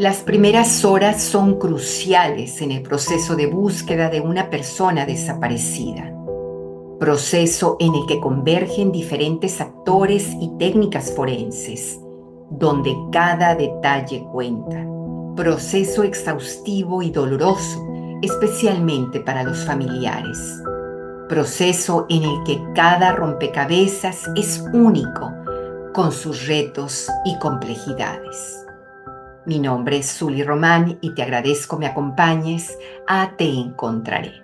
Las primeras horas son cruciales en el proceso de búsqueda de una persona desaparecida, proceso en el que convergen diferentes actores y técnicas forenses, donde cada detalle cuenta, proceso exhaustivo y doloroso, especialmente para los familiares, proceso en el que cada rompecabezas es único, con sus retos y complejidades. Mi nombre es Zuli Román y te agradezco me acompañes a Te Encontraré.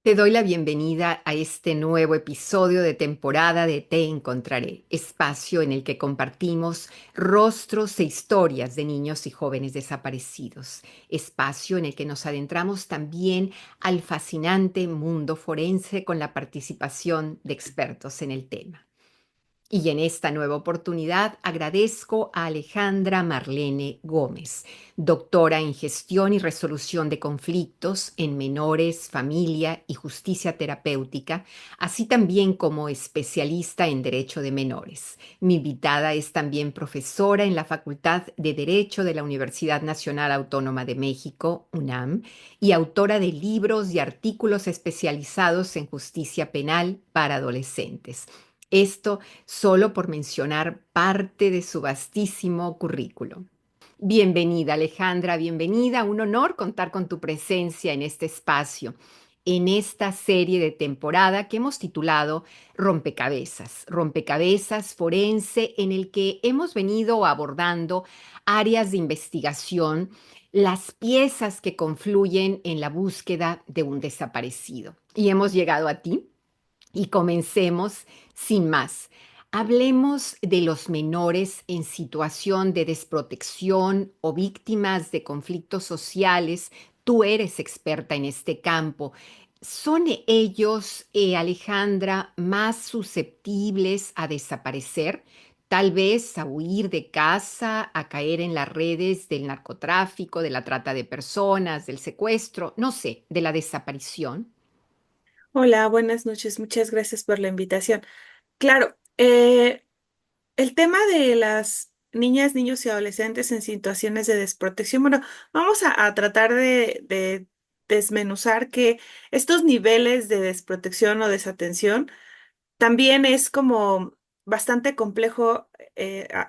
Te doy la bienvenida a este nuevo episodio de temporada de Te Encontraré, espacio en el que compartimos rostros e historias de niños y jóvenes desaparecidos, espacio en el que nos adentramos también al fascinante mundo forense con la participación de expertos en el tema. Y en esta nueva oportunidad agradezco a Alejandra Marlene Gómez, doctora en gestión y resolución de conflictos en menores, familia y justicia terapéutica, así también como especialista en derecho de menores. Mi invitada es también profesora en la Facultad de Derecho de la Universidad Nacional Autónoma de México, UNAM, y autora de libros y artículos especializados en justicia penal para adolescentes. Esto solo por mencionar parte de su vastísimo currículo. Bienvenida, Alejandra, bienvenida. Un honor contar con tu presencia en este espacio, en esta serie de temporada que hemos titulado Rompecabezas, Rompecabezas forense, en el que hemos venido abordando áreas de investigación, las piezas que confluyen en la búsqueda de un desaparecido. Y hemos llegado a ti y comencemos sin más. Hablemos de los menores en situación de desprotección o víctimas de conflictos sociales. Tú eres experta en este campo. ¿Son ellos, Alejandra, más susceptibles a desaparecer? Tal vez a huir de casa, a caer en las redes del narcotráfico, de la trata de personas, del secuestro, no sé, de la desaparición. Hola, buenas noches. Muchas gracias por la invitación. Claro, el tema de las niñas, niños y adolescentes en situaciones de desprotección, bueno, vamos a tratar de desmenuzar que estos niveles de desprotección o desatención también es como bastante complejo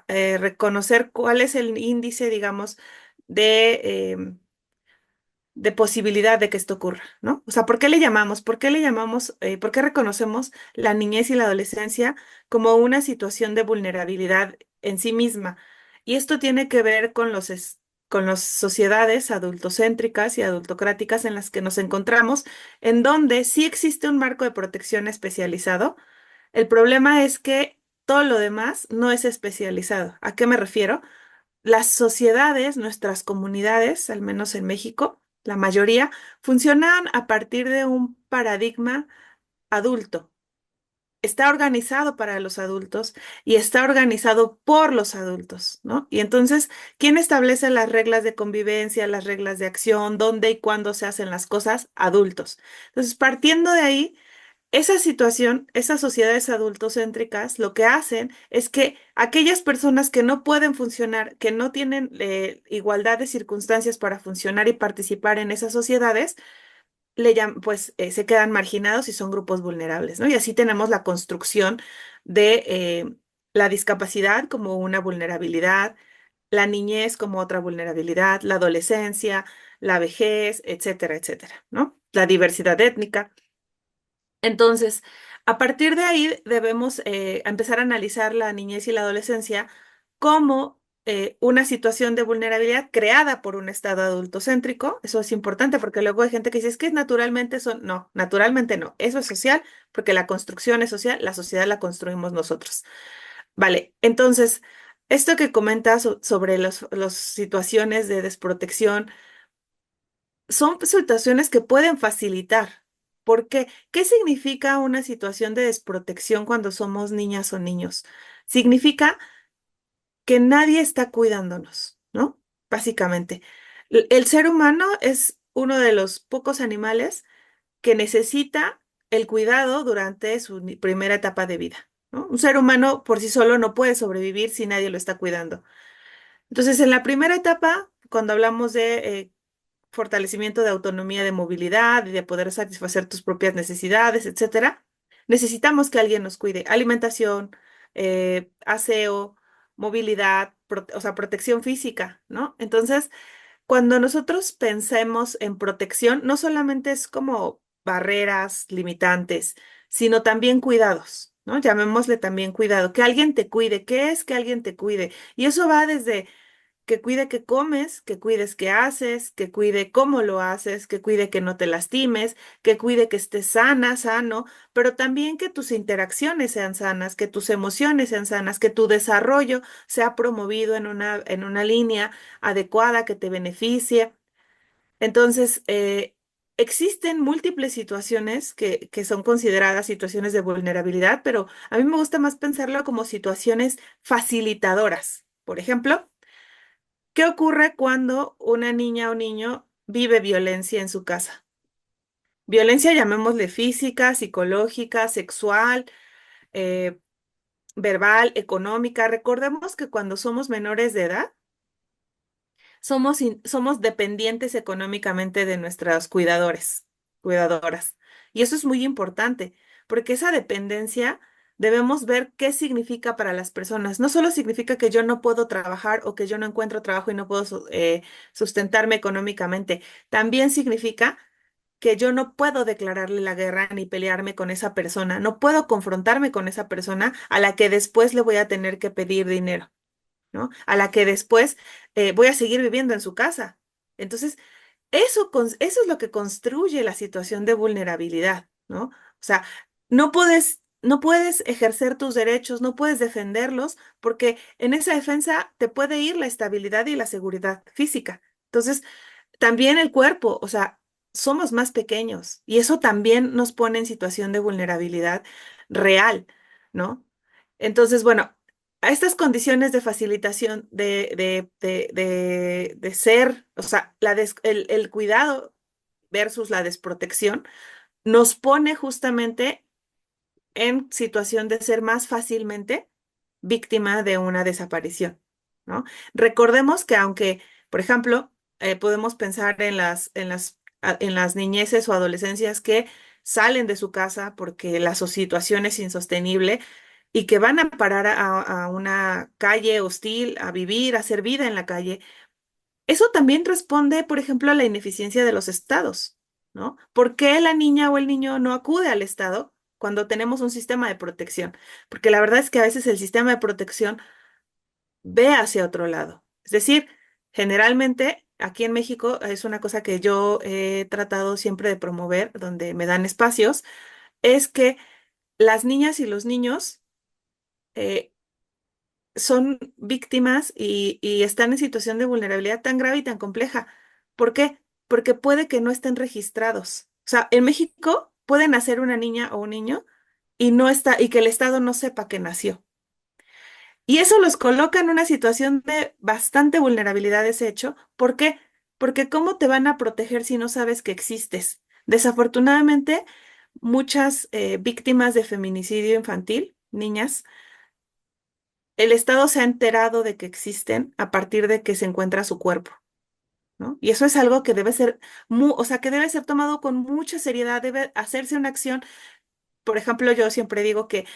reconocer cuál es el índice, digamos, de posibilidad de que esto ocurra, ¿no? O sea, ¿por qué le llamamos? ¿Por qué le llamamos, por qué reconocemos la niñez y la adolescencia como una situación de vulnerabilidad en sí misma? Y esto tiene que ver con con las sociedades adultocéntricas y adultocráticas en las que nos encontramos, en donde sí existe un marco de protección especializado. El problema es que todo lo demás no es especializado. ¿A qué me refiero? Las sociedades, nuestras comunidades, al menos en México, la mayoría, funcionan a partir de un paradigma adulto. Está organizado para los adultos y está organizado por los adultos, ¿no? Y entonces, ¿quién establece las reglas de convivencia, las reglas de acción, dónde y cuándo se hacen las cosas? Adultos. Entonces, partiendo de ahí, esa situación, esas sociedades adultocéntricas, lo que hacen es que aquellas personas que no pueden funcionar, que no tienen igualdad de circunstancias para funcionar y participar en esas sociedades, se quedan marginados y son grupos vulnerables, ¿no? Y así tenemos la construcción de la discapacidad como una vulnerabilidad, la niñez como otra vulnerabilidad, la adolescencia, la vejez, etcétera, etcétera, ¿no? La diversidad étnica. Entonces, a partir de ahí debemos empezar a analizar la niñez y la adolescencia como una situación de vulnerabilidad creada por un estado adultocéntrico. Eso es importante porque luego hay gente que dice, es que naturalmente son, no, naturalmente no. Eso es social porque la construcción es social, la sociedad la construimos nosotros. Vale, entonces, esto que comentas sobre las situaciones de desprotección, son situaciones que pueden facilitar. ¿Por qué? ¿Qué significa una situación de desprotección cuando somos niñas o niños? Significa que nadie está cuidándonos, ¿no? Básicamente. El ser humano es uno de los pocos animales que necesita el cuidado durante su primera etapa de vida, ¿no? Un ser humano por sí solo no puede sobrevivir si nadie lo está cuidando. Entonces, en la primera etapa, cuando hablamos de fortalecimiento de autonomía de movilidad y de poder satisfacer tus propias necesidades, etcétera, necesitamos que alguien nos cuide. Alimentación, aseo, movilidad, o sea, protección física, ¿no? Entonces, cuando nosotros pensemos en protección, no solamente es como barreras limitantes, sino también cuidados, ¿no? Llamémosle también cuidado, que alguien te cuide. ¿Qué es que alguien te cuide? Y eso va desde que cuide qué comes, que cuides qué haces, que cuide cómo lo haces, que cuide que no te lastimes, que cuide que estés sana, sano, pero también que tus interacciones sean sanas, que tus emociones sean sanas, que tu desarrollo sea promovido en una línea adecuada que te beneficie. Entonces, existen múltiples situaciones que son consideradas situaciones de vulnerabilidad, pero a mí me gusta más pensarlo como situaciones facilitadoras. Por ejemplo, ¿qué ocurre cuando una niña o niño vive violencia en su casa? Violencia, llamémosle física, psicológica, sexual, eh, verbal, económica. Recordemos que cuando somos menores de edad, somos dependientes económicamente de nuestros cuidadores, cuidadoras. Y eso es muy importante, porque esa dependencia debemos ver qué significa para las personas. No solo significa que yo no puedo trabajar o que yo no encuentro trabajo y no puedo sustentarme económicamente. También significa que yo no puedo declararle la guerra ni pelearme con esa persona. No puedo confrontarme con esa persona a la que después le voy a tener que pedir dinero, ¿no? A la que después voy a seguir viviendo en su casa. Entonces, eso es lo que construye la situación de vulnerabilidad, ¿no? O sea, no puedes ejercer tus derechos, no puedes defenderlos, porque en esa defensa te puede ir la estabilidad y la seguridad física. Entonces, también el cuerpo, o sea, somos más pequeños y eso también nos pone en situación de vulnerabilidad real, ¿no? Entonces, bueno, a estas condiciones de facilitación de ser, o sea, el cuidado versus la desprotección, nos pone justamente en situación de ser más fácilmente víctima de una desaparición, ¿no? Recordemos que aunque, por ejemplo, podemos pensar en en las niñeces o adolescencias que salen de su casa porque la situación es insostenible y que van a parar a una calle hostil, a vivir, a hacer vida en la calle, eso también responde, por ejemplo, a la ineficiencia de los estados, ¿no? ¿Por qué la niña o el niño no acude al estado cuando tenemos un sistema de protección? Porque la verdad es que a veces el sistema de protección ve hacia otro lado. Es decir, generalmente aquí en México es una cosa que yo he tratado siempre de promover, donde me dan espacios, es que las niñas y los niños eh, son víctimas y están en situación de vulnerabilidad tan grave y tan compleja. ¿Por qué? Porque puede que no estén registrados. O sea, en México puede nacer una niña o un niño y no está, y que el Estado no sepa que nació. Y eso los coloca en una situación de bastante vulnerabilidad ese hecho. ¿Por qué? Porque ¿cómo te van a proteger si no sabes que existes? Desafortunadamente, muchas víctimas de feminicidio infantil, niñas, el Estado se ha enterado de que existen a partir de que se encuentra su cuerpo, ¿no? Y eso es algo que debe ser, o sea, que debe ser tomado con mucha seriedad, debe hacerse una acción. Por ejemplo, yo siempre digo que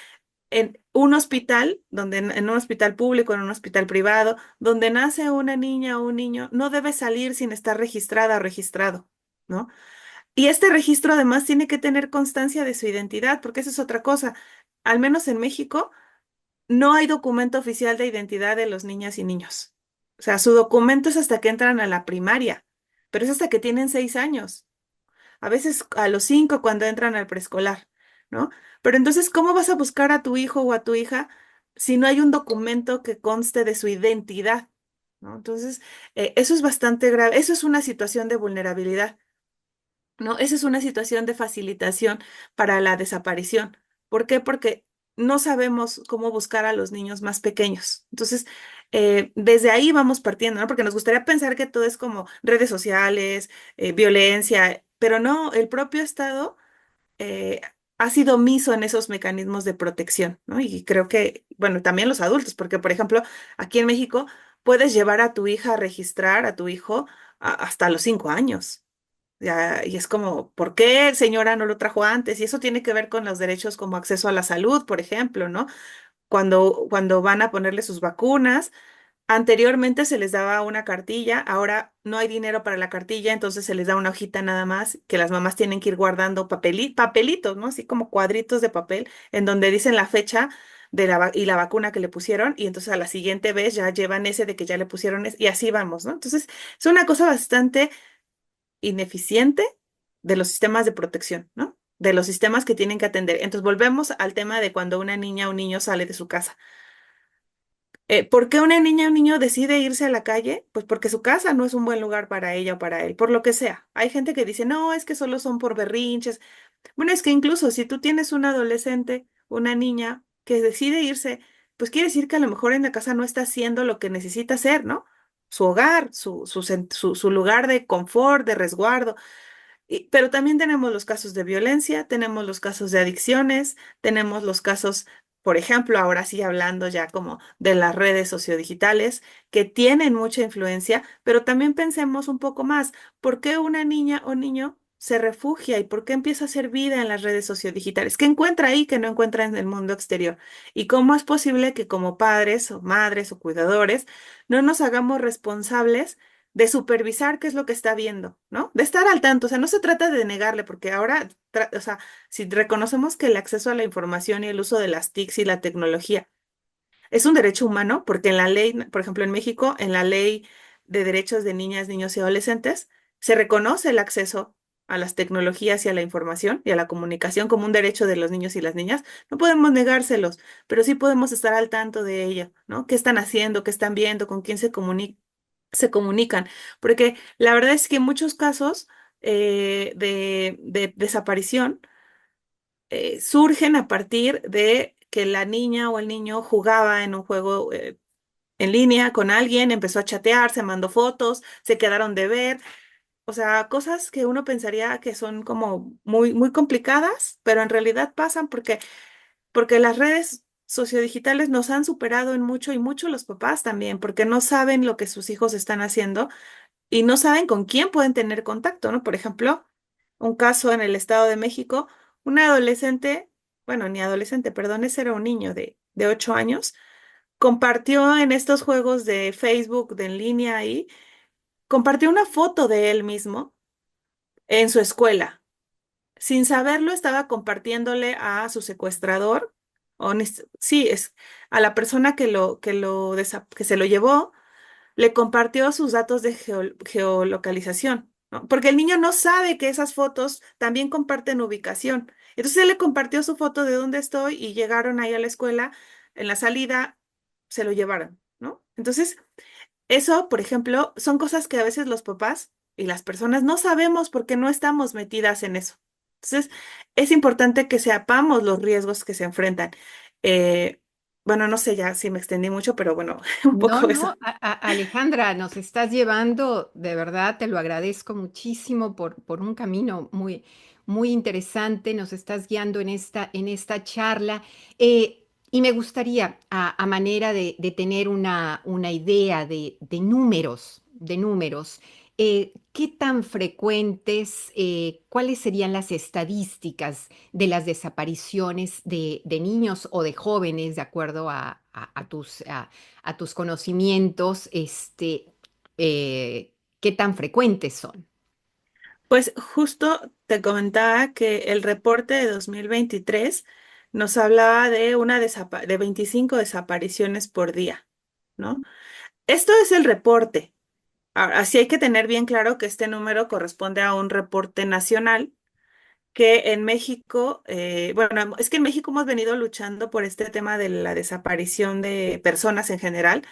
en un hospital, en un hospital público, en un hospital privado, donde nace una niña o un niño, no debe salir sin estar registrada o registrado, ¿no? Y este registro además tiene que tener constancia de su identidad, porque esa es otra cosa. Al menos en México no hay documento oficial de identidad de los niñas y niños. O sea, su documento es hasta que entran a la primaria, pero es hasta que tienen 6 años. A veces a los 5 cuando entran al preescolar, ¿no? Pero entonces, ¿cómo vas a buscar a tu hijo o a tu hija si no hay un documento que conste de su identidad? ¿No? Entonces, eso es bastante grave. Eso es una situación de vulnerabilidad. ¿No? Esa es una situación de facilitación para la desaparición. ¿Por qué? Porque no sabemos cómo buscar a los niños más pequeños. Entonces, desde ahí vamos partiendo, ¿no? Porque nos gustaría pensar que todo es como redes sociales, violencia, pero no, el propio Estado ha sido omiso en esos mecanismos de protección, ¿no? Y creo que, bueno, también los adultos, porque, por ejemplo, aquí en México puedes llevar a tu hija a registrar a tu hijo hasta los 5 años. Ya, y es como, ¿por qué señora no lo trajo antes? Y eso tiene que ver con los derechos como acceso a la salud, por ejemplo, ¿no? Cuando van a ponerle sus vacunas. Anteriormente se les daba una cartilla, ahora no hay dinero para la cartilla, entonces se les da una hojita nada más que las mamás tienen que ir guardando papelitos, ¿no? Así como cuadritos de papel en donde dicen la fecha y la vacuna que le pusieron y entonces a la siguiente vez ya llevan ese de que ya le pusieron y así vamos, ¿no? Entonces es una cosa bastante ineficiente de los sistemas de protección, ¿no? De los sistemas que tienen que atender. Entonces volvemos al tema de cuando una niña o un niño sale de su casa. ¿Por qué una niña o un niño decide irse a la calle? Pues porque su casa no es un buen lugar para ella o para él, por lo que sea. Hay gente que dice, no, es que solo son por berrinches. Bueno, es que incluso si tú tienes un adolescente, una niña que decide irse, pues quiere decir que a lo mejor en la casa no está haciendo lo que necesita hacer, ¿no? Su hogar, su lugar de confort, de resguardo. Pero también tenemos los casos de violencia, tenemos los casos de adicciones, tenemos los casos, por ejemplo, ahora sí hablando ya como de las redes sociodigitales, que tienen mucha influencia, pero también pensemos un poco más, ¿por qué una niña o niño se refugia y por qué empieza a hacer vida en las redes sociodigitales? ¿Qué encuentra ahí que no encuentra en el mundo exterior? ¿Y cómo es posible que como padres o madres o cuidadores no nos hagamos responsables de supervisar qué es lo que está viendo, ¿no? De estar al tanto, o sea, no se trata de negarle, porque ahora, o sea, si reconocemos que el acceso a la información y el uso de las TICs y la tecnología es un derecho humano, porque en la ley, por ejemplo, en México, en la ley de derechos de niñas, niños y adolescentes, se reconoce el acceso a las tecnologías y a la información y a la comunicación como un derecho de los niños y las niñas. No podemos negárselos, pero sí podemos estar al tanto de ello, ¿no? ¿Qué están haciendo? ¿Qué están viendo? ¿Con quién se comunican? Porque la verdad es que en muchos casos de desaparición surgen a partir de que la niña o el niño jugaba en un juego en línea con alguien, empezó a chatear, se mandó fotos, se quedaron de ver, o sea, cosas que uno pensaría que son como muy, muy complicadas, pero en realidad pasan porque las redes sociodigitales nos han superado en mucho y mucho los papás también, porque no saben lo que sus hijos están haciendo y no saben con quién pueden tener contacto, ¿no? Por ejemplo, un caso en el Estado de México, un adolescente, bueno, ni adolescente, perdón, ese era un niño de 8 años, compartió en estos juegos de Facebook, de en línea ahí, compartió una foto de él mismo en su escuela. Sin saberlo, estaba compartiéndole a su secuestrador, sí, es a la persona que se lo llevó le compartió sus datos de geolocalización, ¿no? Porque el niño no sabe que esas fotos también comparten ubicación. Entonces él le compartió su foto de dónde estoy y llegaron ahí a la escuela, en la salida se lo llevaron, ¿no? Entonces, eso, por ejemplo, son cosas que a veces los papás y las personas no sabemos porque no estamos metidas en eso. Entonces, es importante que sepamos los riesgos que se enfrentan. Eh, bueno, no sé ya si me extendí mucho, pero bueno, un No, poco no, eso. Alejandra, nos estás llevando, de verdad, te lo agradezco muchísimo por un camino muy, muy interesante, nos estás guiando en esta charla. Y me gustaría, a manera de tener una idea de números, ¿qué tan frecuentes, cuáles serían las estadísticas de las desapariciones de niños o de jóvenes, de acuerdo a tus conocimientos, qué tan frecuentes son? Pues justo te comentaba que el reporte de 2023 nos hablaba de de 25 desapariciones por día, ¿no? Esto es el reporte. Ahora, sí hay que tener bien claro que este número corresponde a un reporte nacional que en México, bueno, es que en México hemos venido luchando por este tema de la desaparición de personas en general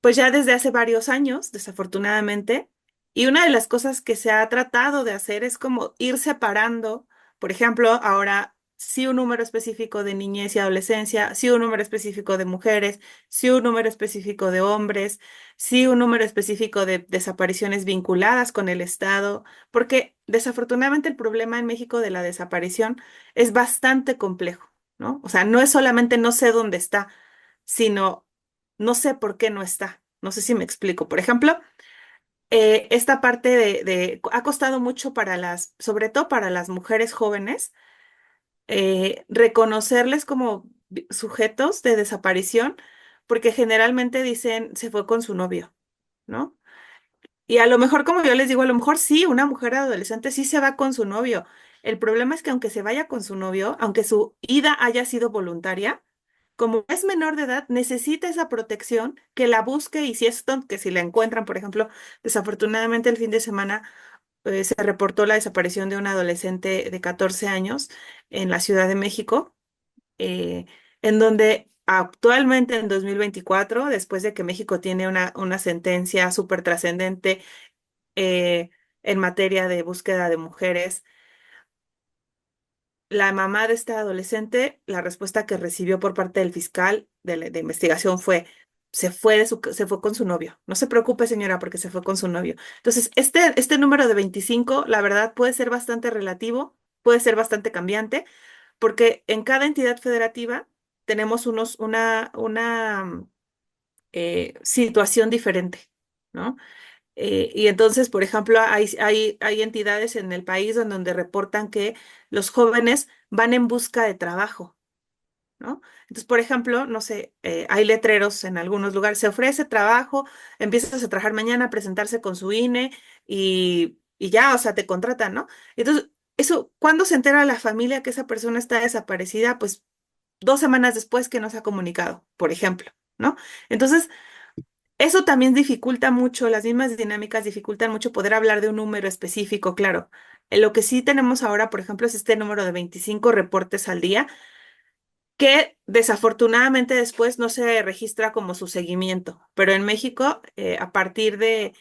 pues ya desde hace varios años, desafortunadamente, y una de las cosas que se ha tratado de hacer es como ir separando, por ejemplo, ahora sí un número específico de niñez y adolescencia, sí un número específico de mujeres, sí un número específico de hombres, sí un número específico de desapariciones vinculadas con el Estado, porque desafortunadamente el problema en México de la desaparición es bastante complejo, ¿no? O sea, no es solamente no sé dónde está, sino no sé por qué no está. No sé si me explico. Por ejemplo, esta parte ha costado mucho para sobre todo para las mujeres jóvenes, reconocerles como sujetos de desaparición, porque generalmente dicen se fue con su novio, ¿no? Y a lo mejor, como yo les digo, a lo mejor sí, una mujer adolescente sí se va con su novio. El problema es que aunque se vaya con su novio, aunque su ida haya sido voluntaria, como es menor de edad, necesita esa protección, que la busque y si es que si la encuentran, por ejemplo, desafortunadamente el fin de semana se reportó la desaparición de una adolescente de 14 años en la Ciudad de México, eh, en donde actualmente en 2024, después de que México tiene una sentencia súper trascendente eh, en materia de búsqueda de mujeres, la mamá de esta adolescente, la respuesta que recibió por parte del fiscal de investigación fue, se fue con su novio. No se preocupe, señora, porque se fue con su novio. Entonces, este número de 25, la verdad, puede ser bastante relativo, puede ser bastante cambiante, porque en cada entidad federativa tenemos una situación diferente, ¿no? Y entonces, por ejemplo, hay entidades en el país donde reportan que los jóvenes van en busca de trabajo, ¿no? Entonces, por ejemplo, no sé, hay letreros en algunos lugares, se ofrece trabajo, empiezas a trabajar mañana, a presentarse con su INE y ya, o sea, te contratan, ¿no? Entonces, eso, ¿cuándo se entera la familia que esa persona está desaparecida? Pues 2 semanas después que no se ha comunicado, por ejemplo, ¿no? Entonces, eso también dificulta mucho, las mismas dinámicas dificultan mucho poder hablar de un número específico, claro. Lo que sí tenemos ahora, por ejemplo, es este número de 25 reportes al día, que desafortunadamente después no se registra como su seguimiento. Pero en México, a partir de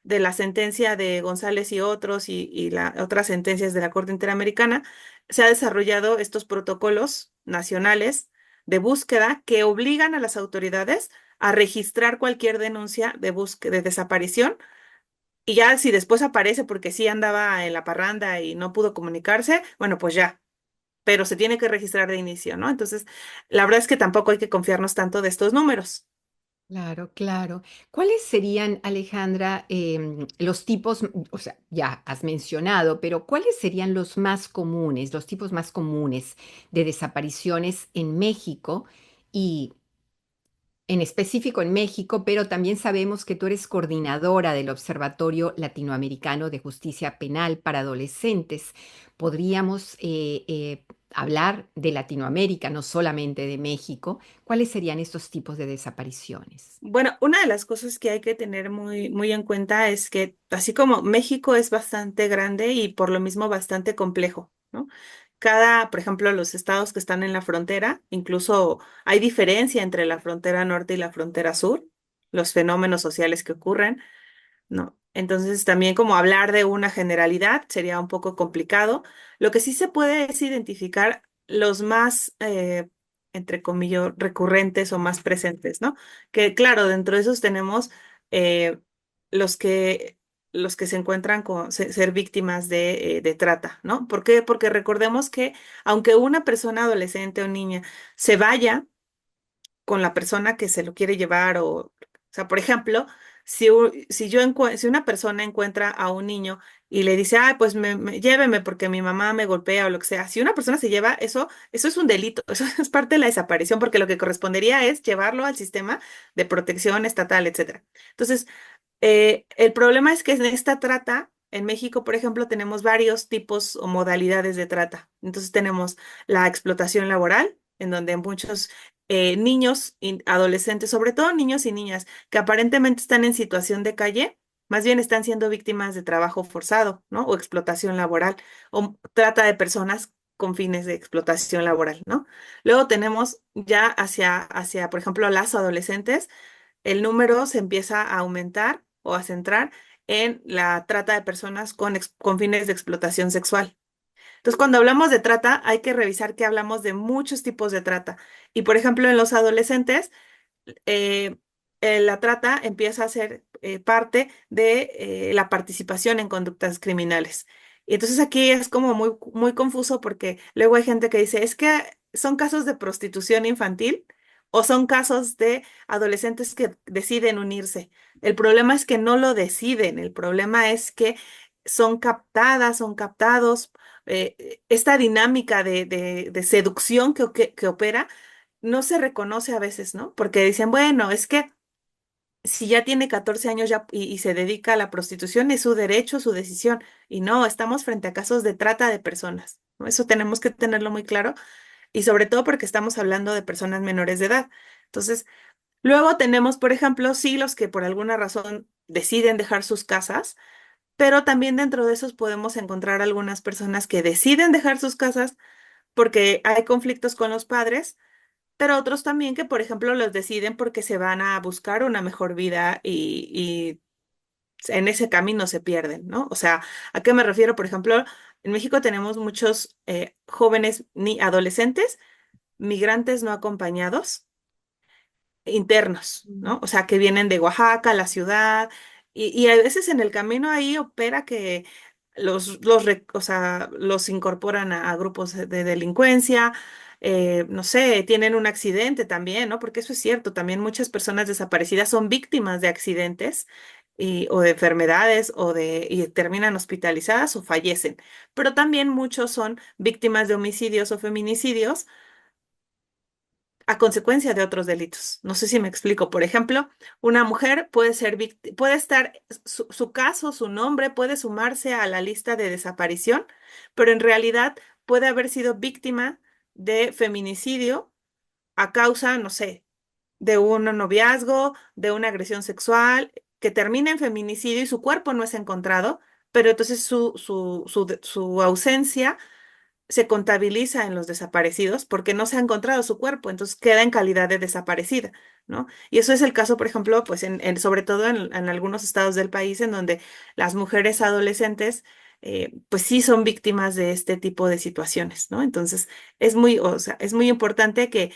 la sentencia de González y otros y otras sentencias de la Corte Interamericana, se ha desarrollado estos protocolos nacionales de búsqueda que obligan a las autoridades a registrar cualquier denuncia de búsqueda, de desaparición. Y ya si después aparece porque sí andaba en la parranda y no pudo comunicarse, bueno, pues ya, pero se tiene que registrar de inicio, ¿no? Entonces, la verdad es que tampoco hay que confiarnos tanto de estos números. Claro, claro. ¿Cuáles serían, Alejandra, los tipos, o sea, ya has mencionado, pero cuáles serían los más comunes, los tipos más comunes de desapariciones en México y en específico en México, pero también sabemos que tú eres coordinadora del Observatorio Latinoamericano de Justicia Penal para Adolescentes? Podríamos hablar de Latinoamérica, no solamente de México. ¿Cuáles serían estos tipos de desapariciones? Bueno, una de las cosas que hay que tener muy en cuenta es que así como México es bastante grande y por lo mismo bastante complejo, ¿no? Por ejemplo, los estados que están en la frontera, incluso hay diferencia entre la frontera norte y la frontera sur, los fenómenos sociales que ocurren, ¿no? Entonces, también como hablar de una generalidad sería un poco complicado. Lo que sí se puede es identificar los más, entre comillas, recurrentes o más presentes, ¿no? Que claro, dentro de esos tenemos eh, los que, los que se encuentran con ser víctimas de trata, ¿no? ¿Por qué? Porque recordemos que aunque una persona adolescente o niña se vaya, con la persona que se lo quiere llevar o sea, por ejemplo, si una persona encuentra a un niño y le dice, ay, pues lléveme porque mi mamá me golpea o lo que sea, si una persona se lleva eso es un delito, eso es parte de la desaparición porque lo que correspondería es llevarlo al sistema de protección estatal, etcétera. Entonces, el problema es que en esta trata, en México, por ejemplo, tenemos varios tipos o modalidades de trata. Entonces tenemos la explotación laboral, en donde muchos niños, adolescentes, sobre todo niños y niñas, que aparentemente están en situación de calle, más bien están siendo víctimas de trabajo forzado, ¿no? O explotación laboral, o trata de personas con fines de explotación laboral, ¿no? Luego tenemos ya hacia, por ejemplo, las adolescentes, el número se empieza a aumentar o a centrar en la trata de personas con fines de explotación sexual. Entonces, cuando hablamos de trata, hay que revisar que hablamos de muchos tipos de trata. Y, por ejemplo, en los adolescentes, eh, la trata empieza a ser parte de la participación en conductas criminales. Y entonces aquí es como muy, muy confuso porque luego hay gente que dice, es que son casos de prostitución infantil o son casos de adolescentes que deciden unirse. El problema es que no lo deciden, el problema es que son captadas, son captados. Esta dinámica de seducción que opera no se reconoce a veces, ¿no? Porque dicen, bueno, es que si ya tiene 14 años ya y se dedica a la prostitución, es su derecho, su decisión. Y no, estamos frente a casos de trata de personas, ¿no? Eso tenemos que tenerlo muy claro y sobre todo porque estamos hablando de personas menores de edad. Entonces, luego tenemos, por ejemplo, sí, los que por alguna razón deciden dejar sus casas, pero también dentro de esos podemos encontrar algunas personas que deciden dejar sus casas porque hay conflictos con los padres, pero otros también que, por ejemplo, los deciden porque se van a buscar una mejor vida y en ese camino se pierden, ¿no? O sea, ¿a qué me refiero? Por ejemplo, en México tenemos muchos jóvenes ni adolescentes, migrantes no acompañados internos, Mm. ¿no? O sea, que vienen de Oaxaca, la ciudad, y a veces en el camino ahí opera que o sea, los incorporan a grupos de delincuencia, no sé, tienen un accidente también, ¿no? Porque eso es cierto, también muchas personas desaparecidas son víctimas de accidentes. O de enfermedades y terminan hospitalizadas o fallecen, pero también muchos son víctimas de homicidios o feminicidios a consecuencia de otros delitos. No sé si me explico. Por ejemplo, una mujer puede ser puede estar, su caso, su nombre puede sumarse a la lista de desaparición, pero en realidad puede haber sido víctima de feminicidio a causa, no sé, de un noviazgo, de una agresión sexual, que termina en feminicidio y su cuerpo no es encontrado, pero entonces su ausencia se contabiliza en los desaparecidos porque no se ha encontrado su cuerpo, entonces queda en calidad de desaparecida, ¿no? Y eso es el caso, por ejemplo, pues sobre todo en algunos estados del país en donde las mujeres adolescentes, pues sí son víctimas de este tipo de situaciones, ¿no? Entonces o sea, es muy importante que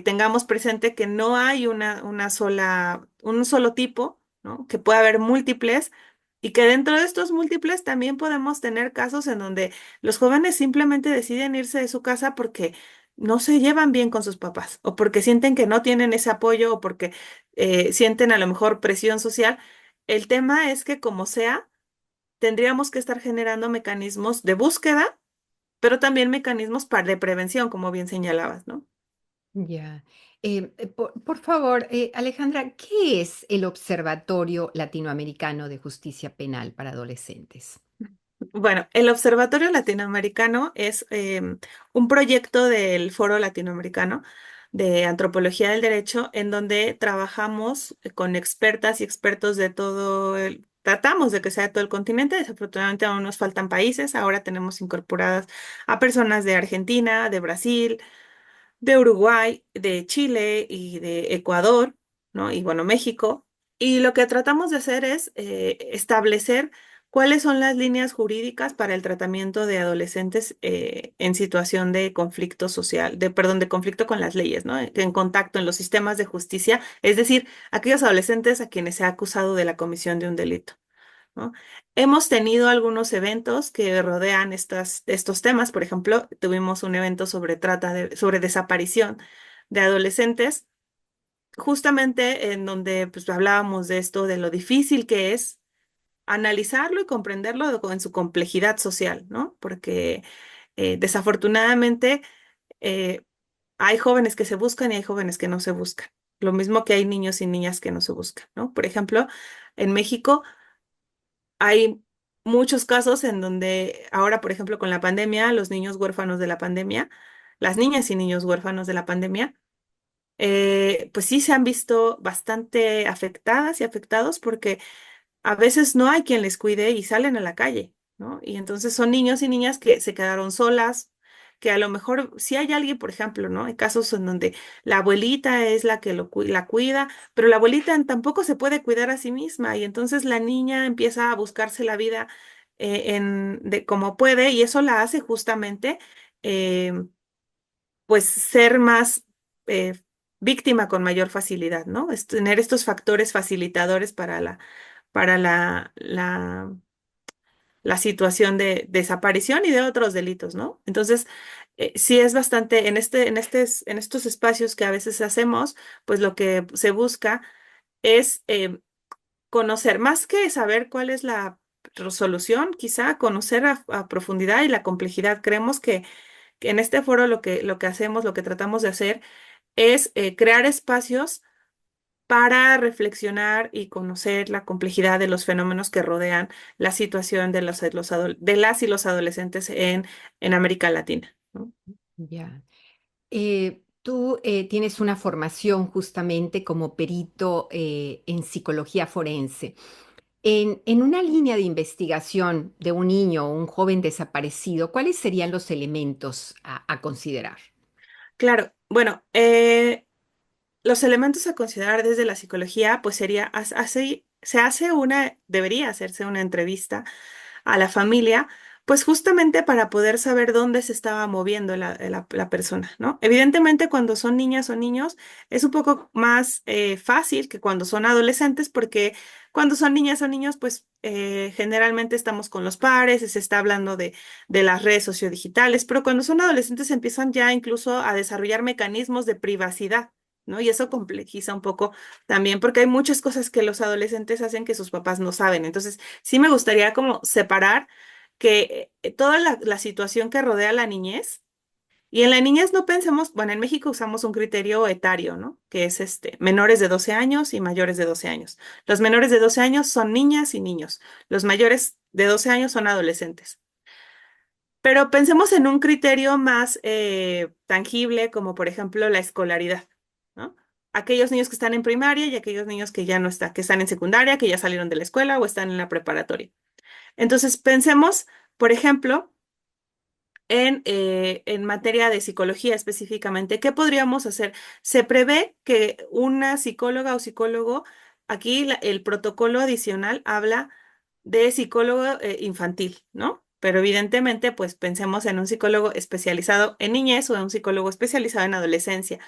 tengamos presente que no hay un solo tipo, ¿no? Que puede haber múltiples. Y que dentro de estos múltiples también podemos tener casos en donde los jóvenes simplemente deciden irse de su casa porque no se llevan bien con sus papás o porque sienten que no tienen ese apoyo o porque sienten a lo mejor presión social. El tema es que como sea, tendríamos que estar generando mecanismos de búsqueda, pero también mecanismos de prevención, como bien señalabas, ¿no? Ya. Por favor, Alejandra, ¿qué es el Observatorio Latinoamericano de Justicia Penal para Adolescentes? Bueno, el Observatorio Latinoamericano es un proyecto del Foro Latinoamericano de Antropología del Derecho en donde trabajamos con expertas y expertos de tratamos de que sea de todo el continente, desafortunadamente aún nos faltan países, ahora tenemos incorporadas a personas de Argentina, de Brasil, de Uruguay, de Chile y de Ecuador, ¿no? Y bueno, México. Y lo que tratamos de hacer es establecer cuáles son las líneas jurídicas para el tratamiento de adolescentes en situación de conflicto social, perdón, de conflicto con las leyes, ¿no? En contacto en los sistemas de justicia, es decir, aquellos adolescentes a quienes se ha acusado de la comisión de un delito. ¿No? Hemos tenido algunos eventos que rodean estos temas. Por ejemplo, tuvimos un evento sobre desaparición de adolescentes, justamente en donde pues, hablábamos de esto, de lo difícil que es analizarlo y comprenderlo en su complejidad social, ¿no? Porque desafortunadamente eh, hay jóvenes que se buscan y hay jóvenes que no se buscan. Lo mismo que hay niños y niñas que no se buscan, ¿no? Por ejemplo, en México hay muchos casos en donde ahora, por ejemplo, con la pandemia, los niños huérfanos de la pandemia, las niñas y niños huérfanos de la pandemia, pues sí se han visto bastante afectadas y afectados porque a veces no hay quien les cuide y salen a la calle, ¿no? Y entonces son niños y niñas que se quedaron solas, que a lo mejor si hay alguien, por ejemplo, ¿no? Hay casos en donde la abuelita es la que la cuida, pero la abuelita tampoco se puede cuidar a sí misma y entonces la niña empieza a buscarse la vida de cómo puede y eso la hace justamente eh, pues ser más eh, víctima con mayor facilidad, ¿no? Es tener estos factores facilitadores para la situación de desaparición y de otros delitos, ¿no? Entonces, sí es bastante, en estos espacios que a veces hacemos, pues lo que se busca es conocer, más que saber cuál es la resolución, quizá conocer a profundidad y la complejidad. Creemos que en este foro lo que hacemos, lo que tratamos de hacer es crear espacios para reflexionar y conocer la complejidad de los fenómenos que rodean la situación de las y los adolescentes en América Latina, ¿no? Ya. Tú tienes una formación justamente como perito en psicología forense. En una línea de investigación de un niño o un joven desaparecido, ¿cuáles serían los elementos a considerar? Claro, bueno, los elementos a considerar desde la psicología, pues sería, debería hacerse una entrevista a la familia, pues justamente para poder saber dónde se estaba moviendo la persona, ¿no? Evidentemente, cuando son niñas o niños, es un poco más fácil que cuando son adolescentes, porque cuando son niñas o niños, pues generalmente estamos con los pares, se está hablando de las redes sociodigitales, pero cuando son adolescentes empiezan ya incluso a desarrollar mecanismos de privacidad. ¿No? Y eso complejiza un poco también porque hay muchas cosas que los adolescentes hacen que sus papás no saben. Entonces, sí me gustaría como separar que toda la situación que rodea a la niñez, y en la niñez no pensemos, bueno, en México usamos un criterio etario, ¿no? Que es menores de 12 años y mayores de 12 años. Los menores de 12 años son niñas y niños. Los mayores de 12 años son adolescentes. Pero pensemos en un criterio más tangible, como por ejemplo la escolaridad, ¿no? Aquellos niños que están en primaria y aquellos niños que ya no están, que están en secundaria, que ya salieron de la escuela o están en la preparatoria. Entonces, pensemos, por ejemplo, en materia de psicología específicamente, ¿qué podríamos hacer? Se prevé que una psicóloga o psicólogo, aquí el protocolo adicional habla de psicólogo infantil, ¿no? Pero evidentemente, pues pensemos en un psicólogo especializado en niñez o en un psicólogo especializado en adolescencia.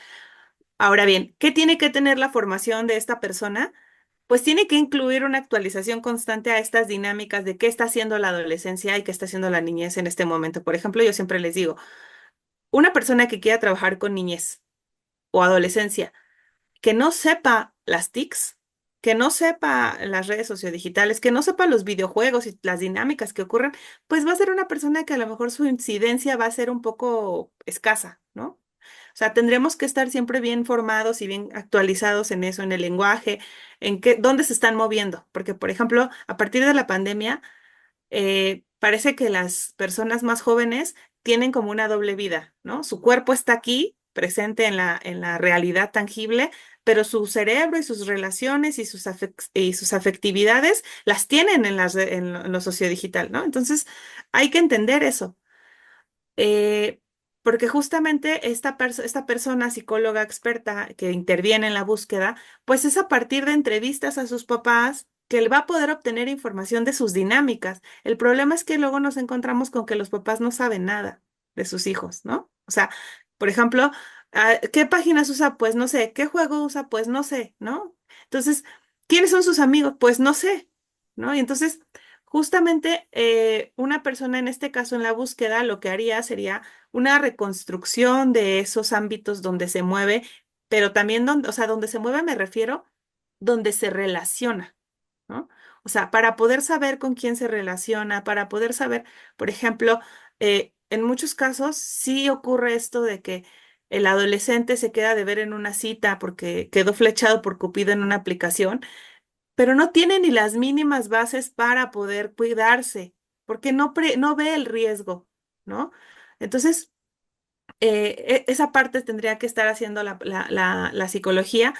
Ahora bien, ¿qué tiene que tener la formación de esta persona? Pues tiene que incluir una actualización constante a estas dinámicas de qué está haciendo la adolescencia y qué está haciendo la niñez en este momento. Por ejemplo, yo siempre les digo, una persona que quiera trabajar con niñez o adolescencia, que no sepa las TICs, que no sepa las redes sociodigitales, que no sepa los videojuegos y las dinámicas que ocurren, pues va a ser una persona que a lo mejor su incidencia va a ser un poco escasa, ¿no? O sea, tendremos que estar siempre bien formados y bien actualizados en eso, en el lenguaje, dónde se están moviendo. Porque, por ejemplo, a partir de la pandemia, parece que las personas más jóvenes tienen como una doble vida, ¿no? Su cuerpo está aquí, presente en la realidad tangible, pero su cerebro y sus relaciones y y sus afectividades las tienen en lo sociodigital, ¿no? Entonces, hay que entender eso. Eh, Porque justamente esta persona psicóloga experta que interviene en la búsqueda, pues es a partir de entrevistas a sus papás que él va a poder obtener información de sus dinámicas. El problema es que luego nos encontramos con que los papás no saben nada de sus hijos, ¿no? O sea, por ejemplo, ¿qué páginas usa? Pues no sé. ¿Qué juego usa? Pues no sé, ¿no? Entonces, ¿quiénes son sus amigos? Pues no sé, ¿no? Y entonces justamente una persona en este caso en la búsqueda lo que haría sería una reconstrucción de esos ámbitos donde se mueve, pero también donde, o sea, donde se mueve me refiero donde se relaciona, ¿no? O sea, para poder saber con quién se relaciona, para poder saber, por ejemplo, en muchos casos sí ocurre esto de que el adolescente se queda de ver en una cita porque quedó flechado por Cupido en una aplicación pero no tiene ni las mínimas bases para poder cuidarse, porque no ve el riesgo, ¿no? Entonces, esa parte tendría que estar haciendo la psicología.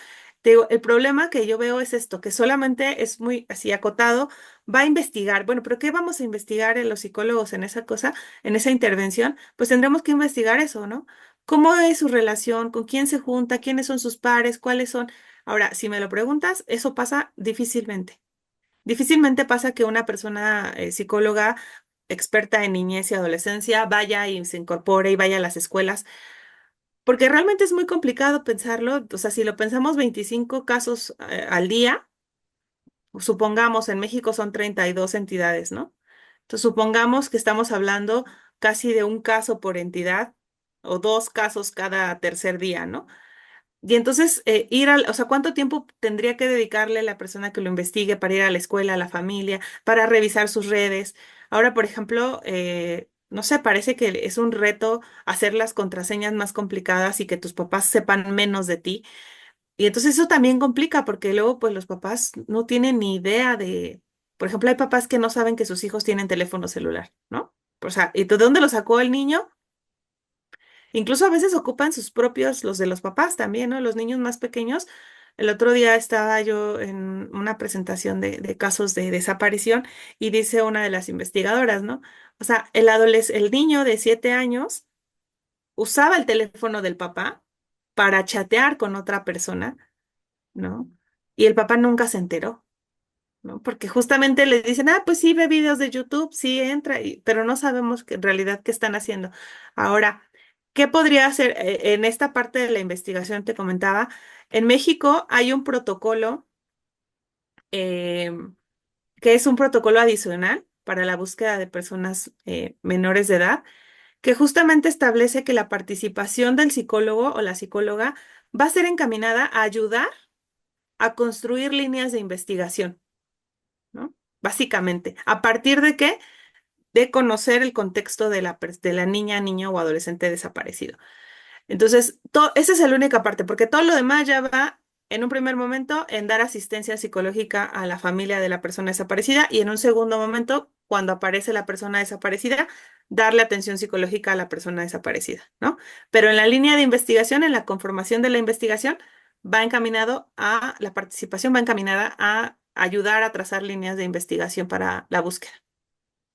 Te digo, el problema que yo veo es esto, que solamente es muy así acotado, va a investigar. Bueno, pero ¿qué vamos a investigar en los psicólogos en esa cosa, en esa intervención? Pues tendremos que investigar eso, ¿no? ¿Cómo es su relación? ¿Con quién se junta? ¿Quiénes son sus pares? ¿Cuáles son? Ahora, si me lo preguntas, eso pasa difícilmente. Difícilmente pasa que una persona psicóloga experta en niñez y adolescencia vaya y se incorpore y vaya a las escuelas, porque realmente es muy complicado pensarlo. O sea, si lo pensamos 25 casos al día, supongamos en México son 32 entidades, ¿no? Entonces supongamos que estamos hablando casi de un caso por entidad o dos casos cada tercer día, ¿no? Y entonces, o sea, ¿cuánto tiempo tendría que dedicarle la persona que lo investigue para ir a la escuela, a la familia, para revisar sus redes? Ahora, por ejemplo, no sé, parece que es un reto hacer las contraseñas más complicadas y que tus papás sepan menos de ti. Y entonces eso también complica porque luego, pues los papás no tienen ni idea de, por ejemplo, hay papás que no saben que sus hijos tienen teléfono celular, ¿no? O sea, ¿y de dónde lo sacó el niño? Incluso a veces ocupan sus propios, los de los papás también, ¿no? Los niños más pequeños. El otro día estaba yo en una presentación de casos de desaparición y dice una de las investigadoras, ¿no? O sea, el niño de 7 años usaba el teléfono del papá para chatear con otra persona, ¿no? Y el papá nunca se enteró. ¿No? Porque justamente le dicen, ah, pues sí, ve videos de YouTube, sí entra, pero no sabemos en realidad qué están haciendo. Ahora, ¿qué podría hacer en esta parte de la investigación? Te comentaba, en México hay un protocolo eh, que es un protocolo adicional para la búsqueda de personas menores de edad, que justamente establece que la participación del psicólogo o la psicóloga va a ser encaminada a ayudar a construir líneas de investigación. ¿No? Básicamente, ¿a partir de qué? De conocer el contexto de la niña, niño o adolescente desaparecido. Entonces, esa es la única parte, porque todo lo demás ya va en un primer momento en dar asistencia psicológica a la familia de la persona desaparecida y en un segundo momento, cuando aparece la persona desaparecida, darle atención psicológica a la persona desaparecida, ¿no? Pero en la línea de investigación, en la conformación de la investigación, la participación va encaminada a ayudar a trazar líneas de investigación para la búsqueda.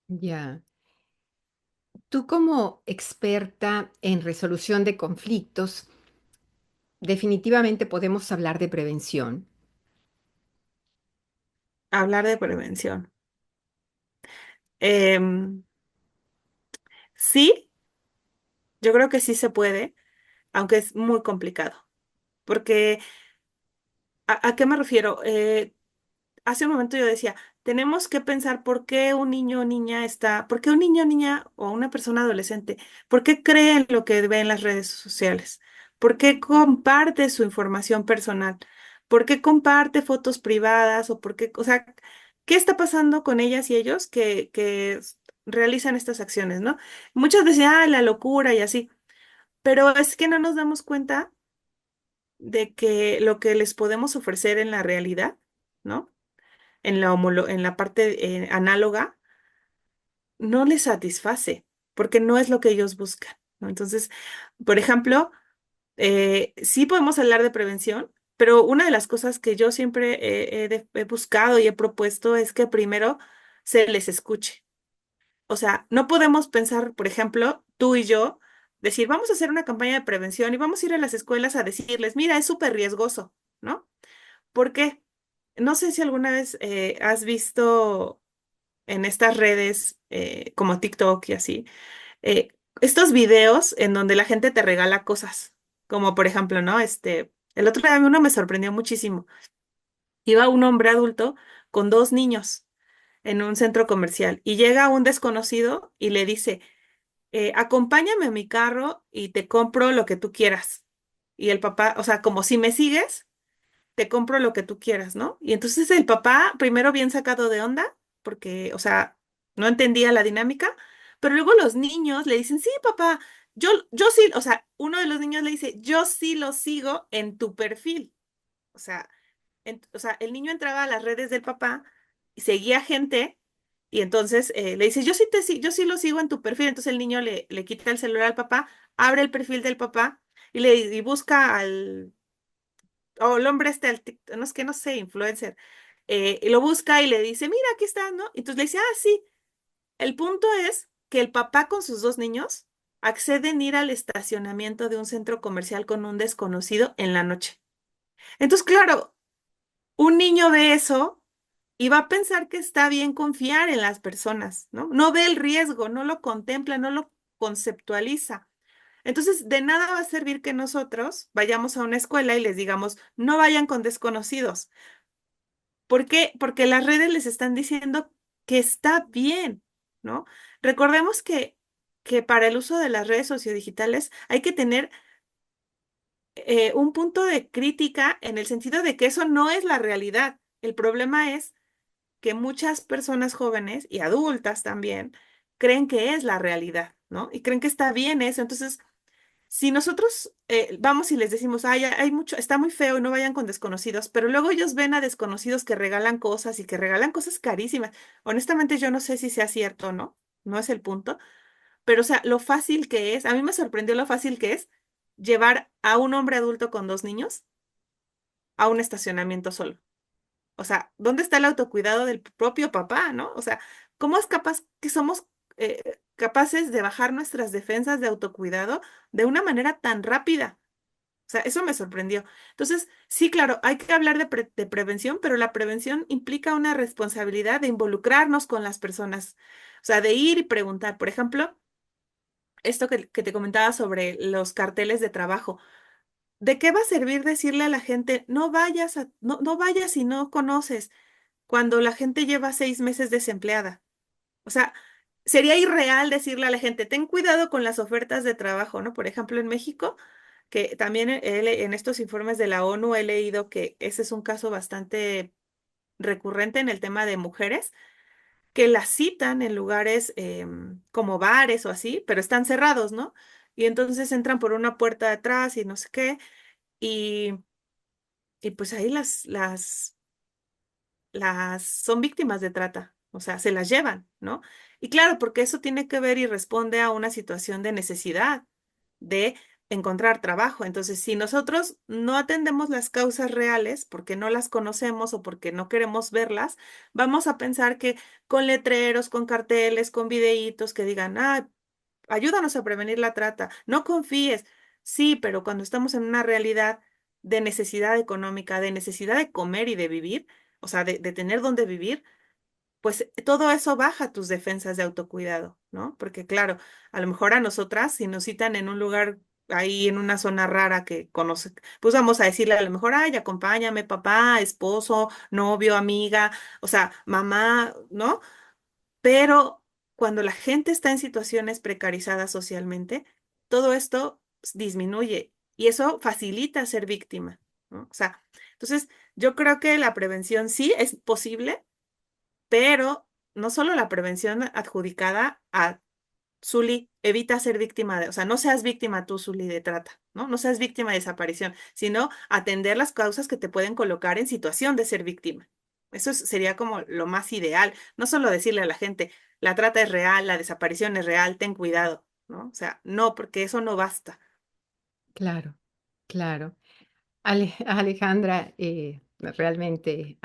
Ya. Tú como experta en resolución de conflictos, definitivamente podemos hablar de prevención. Hablar de prevención. Em, sí, yo creo que sí se puede, aunque es muy complicado. Porque, ¿a qué me refiero? Hace un momento yo decía, tenemos que pensar por qué un niño o niña por qué un niño o niña o una persona adolescente, por qué cree en lo que ve en las redes sociales, por qué comparte su información personal, por qué comparte fotos privadas o por qué, o sea, ¿qué está pasando con ellas y ellos que realizan estas acciones, ¿no? Muchos decían, ah, la locura y así, pero es que no nos damos cuenta de que lo que les podemos ofrecer en la realidad, ¿no? En la parte análoga, no les satisface, porque no es lo que ellos buscan, ¿no? Entonces, por ejemplo, sí podemos hablar de prevención, pero una de las cosas que yo siempre he buscado y he propuesto es que primero se les escuche. O sea, no podemos pensar, por ejemplo, tú y yo, decir, vamos a hacer una campaña de prevención y vamos a ir a las escuelas a decirles, mira, es súper riesgoso, ¿no? ¿Por qué? No sé si alguna vez has visto en estas redes como TikTok y así, estos videos en donde la gente te regala cosas, como por ejemplo, ¿no? El otro día uno me sorprendió muchísimo. Iba un hombre adulto con dos niños en un centro comercial y llega un desconocido y le dice, acompáñame a mi carro y te compro lo que tú quieras. Y el papá, o sea, como si me sigues te compro lo que tú quieras, ¿no? Y entonces el papá, primero bien sacado de onda, porque, o sea, no entendía la dinámica, pero luego los niños le dicen, sí, papá, yo sí, o sea, uno de los niños le dice, yo sí lo sigo en tu perfil. O sea, o sea, el niño entraba a las redes del papá y seguía gente. Y entonces le dice, yo sí lo sigo en tu perfil. Entonces el niño le quita el celular al papá, abre el perfil del papá y busca o el hombre el TikTok, no es que no sé, influencer, y lo busca y le dice, mira, aquí está, ¿no? Entonces le dice, ah, sí. El punto es que el papá con sus dos niños acceden a ir al estacionamiento de un centro comercial con un desconocido en la noche. Entonces, claro, un niño ve eso y va a pensar que está bien confiar en las personas, ¿no? No ve el riesgo, no lo contempla, no lo conceptualiza. Entonces, de nada va a servir que nosotros vayamos a una escuela y les digamos, no vayan con desconocidos. ¿Por qué? Porque las redes les están diciendo que está bien, ¿no? Recordemos que para el uso de las redes sociodigitales hay que tener un punto de crítica en el sentido de que eso no es la realidad. El problema es que muchas personas jóvenes y adultas también creen que es la realidad, ¿no? Y creen que está bien eso. Entonces, si nosotros vamos y les decimos, ay, hay mucho, está muy feo y no vayan con desconocidos, pero luego ellos ven a desconocidos que regalan cosas y que regalan cosas carísimas. Honestamente, yo no sé si sea cierto o no, no es el punto, pero o sea, lo fácil que es, a mí me sorprendió lo fácil que es llevar a un hombre adulto con dos niños a un estacionamiento solo. O sea, ¿dónde está el autocuidado del propio papá, no? O sea, ¿cómo es capaz que somos capaces de bajar nuestras defensas de autocuidado de una manera tan rápida? O sea, eso me sorprendió. Entonces, sí, claro, hay que hablar de prevención, pero la prevención implica una responsabilidad de involucrarnos con las personas. O sea, de ir y preguntar. Por ejemplo, esto que te comentaba sobre los carteles de trabajo. ¿De qué va a servir decirle a la gente, no vayas si no conoces, cuando la gente lleva 6 meses desempleada? O sea, sería irreal decirle a la gente, ten cuidado con las ofertas de trabajo, ¿no? Por ejemplo, en México, que también en estos informes de la ONU he leído que ese es un caso bastante recurrente en el tema de mujeres, que las citan en lugares como bares o así, pero están cerrados, ¿no? Y entonces entran por una puerta de atrás y no sé qué, y, y pues ahí las son víctimas de trata, o sea, se las llevan, ¿no? Y claro, porque eso tiene que ver y responde a una situación de necesidad de encontrar trabajo. Entonces, si nosotros no atendemos las causas reales porque no las conocemos o porque no queremos verlas, vamos a pensar que con letreros, con carteles, con videitos que digan, ah, ayúdanos a prevenir la trata, no confíes. Sí, pero cuando estamos en una realidad de necesidad económica, de necesidad de comer y de vivir, o sea, de tener dónde vivir, pues todo eso baja tus defensas de autocuidado, ¿no? Porque claro, a lo mejor a nosotras, si nos citan en un lugar ahí en una zona rara que conoce, pues vamos a decirle a lo mejor, ay, acompáñame, papá, esposo, novio, amiga, o sea, mamá, ¿no? Pero cuando la gente está en situaciones precarizadas socialmente, todo esto disminuye y eso facilita ser víctima, ¿no? O sea, entonces yo creo que la prevención sí es posible, pero no solo la prevención adjudicada a Zuli, evita ser víctima de, o sea, no seas víctima tú, Zuli, de trata, ¿no? No seas víctima de desaparición, sino atender las causas que te pueden colocar en situación de ser víctima. Sería como lo más ideal, no solo decirle a la gente, la trata es real, la desaparición es real, ten cuidado, ¿no? O sea, no, porque eso no basta. Claro, claro. Alejandra, realmente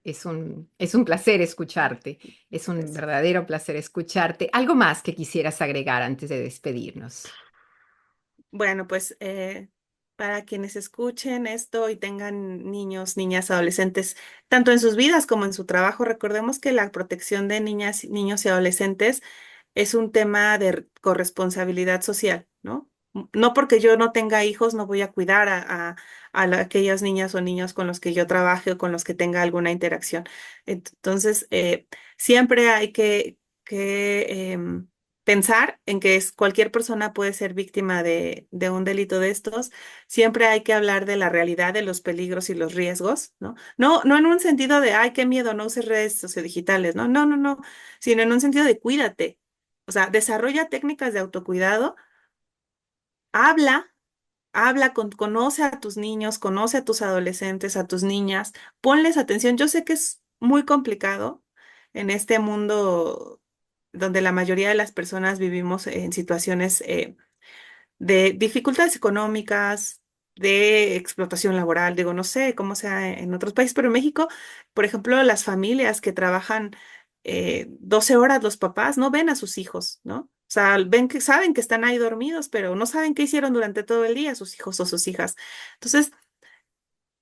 es un placer escucharte, es un Pues, verdadero placer escucharte. ¿Algo más que quisieras agregar antes de despedirnos? bueno, pues para quienes escuchen esto y tengan niños, niñas, adolescentes, tanto en sus vidas como en su trabajo, recordemos que la protección de niñas, niños y adolescentes es un tema de corresponsabilidad social, ¿no? No porque yo no tenga hijos, no voy a cuidar aquellas niñas o niños con los que yo trabaje o con los que tenga alguna interacción. Entonces, siempre hay que pensar en que cualquier persona puede ser víctima de un delito de estos. Siempre hay que hablar de la realidad, de los peligros y los riesgos, ¿no? No, no en un sentido de, ay, qué miedo, no uses redes sociodigitales, ¿no? No, no, no, sino en un sentido de cuídate. O sea, desarrolla técnicas de autocuidado, habla, conoce a tus niños, conoce a tus adolescentes, a tus niñas, ponles atención. Yo sé que es muy complicado en este mundo donde la mayoría de las personas vivimos en situaciones de dificultades económicas, de explotación laboral, digo, no sé cómo sea en otros países, pero en México, por ejemplo, las familias que trabajan 12 horas, los papás no ven a sus hijos, ¿no? O sea, saben que están ahí dormidos, pero no saben qué hicieron durante todo el día sus hijos o sus hijas. Entonces,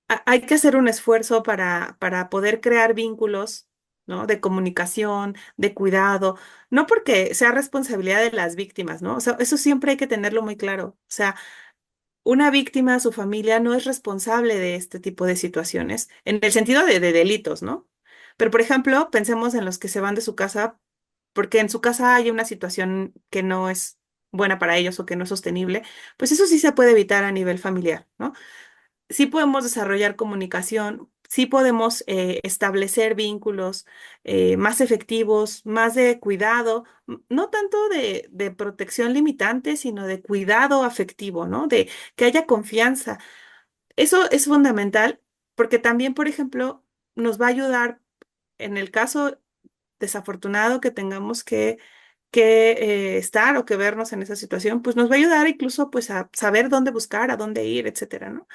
hay que hacer un esfuerzo para poder crear vínculos ¿no? De comunicación, de cuidado, no porque sea responsabilidad de las víctimas, ¿no? O sea, eso siempre hay que tenerlo muy claro. O sea, una víctima, su familia, no es responsable de este tipo de situaciones, en el sentido de delitos, ¿no? Pero, por ejemplo, pensemos en los que se van de su casa porque en su casa hay una situación que no es buena para ellos o que no es sostenible, pues eso sí se puede evitar a nivel familiar, ¿no? Sí podemos desarrollar comunicación, sí podemos establecer vínculos más efectivos, más de cuidado, no tanto de protección limitante, sino de cuidado afectivo, ¿no? De que haya confianza. Eso es fundamental porque también, por ejemplo, nos va a ayudar en el caso desafortunado que tengamos que estar o que vernos en esa situación, pues nos va a ayudar incluso pues a saber dónde buscar, a dónde ir, etcétera, ¿no?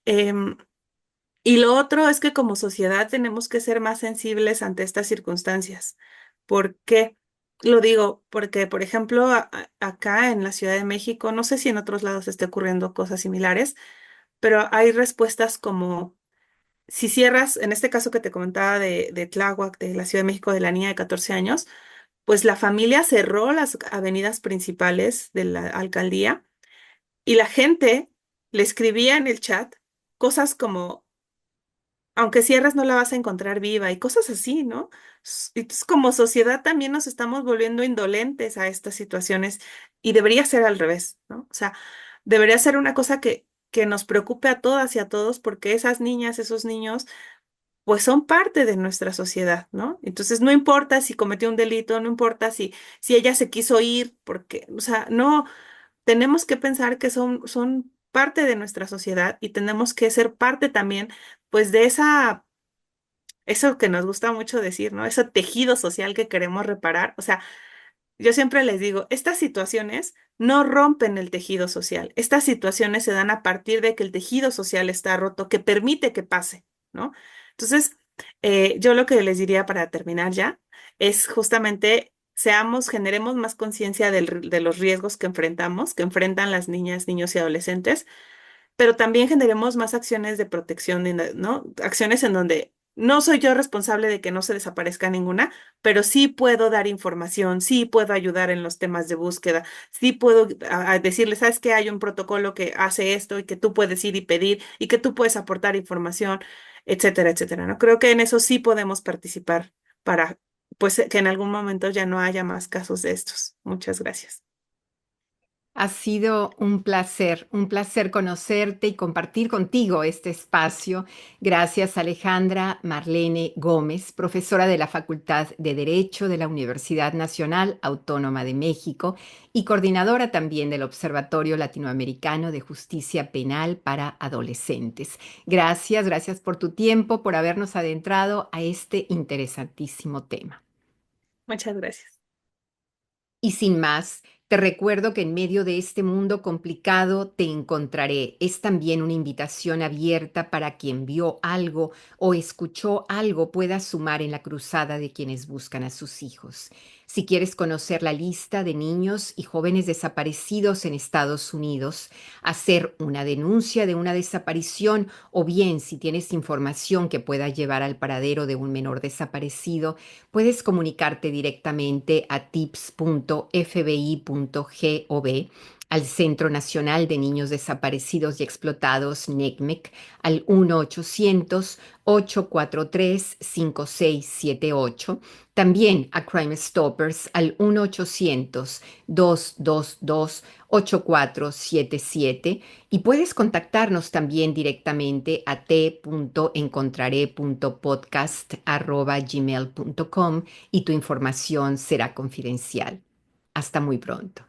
Em, y lo otro es que como sociedad tenemos que ser más sensibles ante estas circunstancias. ¿Por qué? Lo digo porque, por ejemplo, acá en la Ciudad de México, no sé si en otros lados esté ocurriendo cosas similares, pero hay respuestas como si cierras, en este caso que te comentaba de Tláhuac, de la Ciudad de México, de la niña de 14 años, pues la familia cerró las avenidas principales de la alcaldía y la gente le escribía en el chat cosas como, aunque cierres no la vas a encontrar viva y cosas así, ¿no? Entonces, como sociedad también nos estamos volviendo indolentes a estas situaciones y debería ser al revés, ¿no? O sea, debería ser una cosa que nos preocupe a todas y a todos porque esas niñas, esos niños pues son parte de nuestra sociedad, ¿no? Entonces no importa si cometió un delito, no importa si ella se quiso ir, porque, o sea, no, tenemos que pensar que son parte de nuestra sociedad y tenemos que ser parte también, pues, de eso que nos gusta mucho decir, ¿no? Ese tejido social que queremos reparar. O sea, yo siempre les digo, estas situaciones no rompen el tejido social. Estas situaciones se dan a partir de que el tejido social está roto, que permite que pase, ¿no? Entonces, yo lo que les diría para terminar ya es justamente generemos más conciencia de los riesgos que enfrentamos, que enfrentan las niñas, niños y adolescentes, pero también generemos más acciones de protección, ¿no? Acciones en donde no soy yo responsable de que no se desaparezca ninguna, pero sí puedo dar información, sí puedo ayudar en los temas de búsqueda, sí puedo decirles, sabes que hay un protocolo que hace esto y que tú puedes ir y pedir y que tú puedes aportar información, etcétera, etcétera, ¿no? Creo que en eso sí podemos participar para, pues, que en algún momento ya no haya más casos de estos. Muchas gracias. Ha sido un placer conocerte y compartir contigo este espacio. Gracias, Alejandra Marlene Gómez, profesora de la Facultad de Derecho de la Universidad Nacional Autónoma de México y coordinadora también del Observatorio Latinoamericano de Justicia Penal para Adolescentes. Gracias, gracias por tu tiempo, por habernos adentrado a este interesantísimo tema. Muchas gracias. Y sin más, te recuerdo que en medio de este mundo complicado te encontraré. Es también una invitación abierta para quien vio algo o escuchó algo pueda sumar en la cruzada de quienes buscan a sus hijos. Si quieres conocer la lista de niños y jóvenes desaparecidos en Estados Unidos, hacer una denuncia de una desaparición o bien si tienes información que pueda llevar al paradero de un menor desaparecido, puedes comunicarte directamente a tips.fbi.gov, al Centro Nacional de Niños Desaparecidos y Explotados, NECMEC, al 1-800-843-5678, también a Crime Stoppers al 1-800-222-8477 y puedes contactarnos también directamente a t.encontraré.podcast@gmail.com y tu información será confidencial. Hasta muy pronto.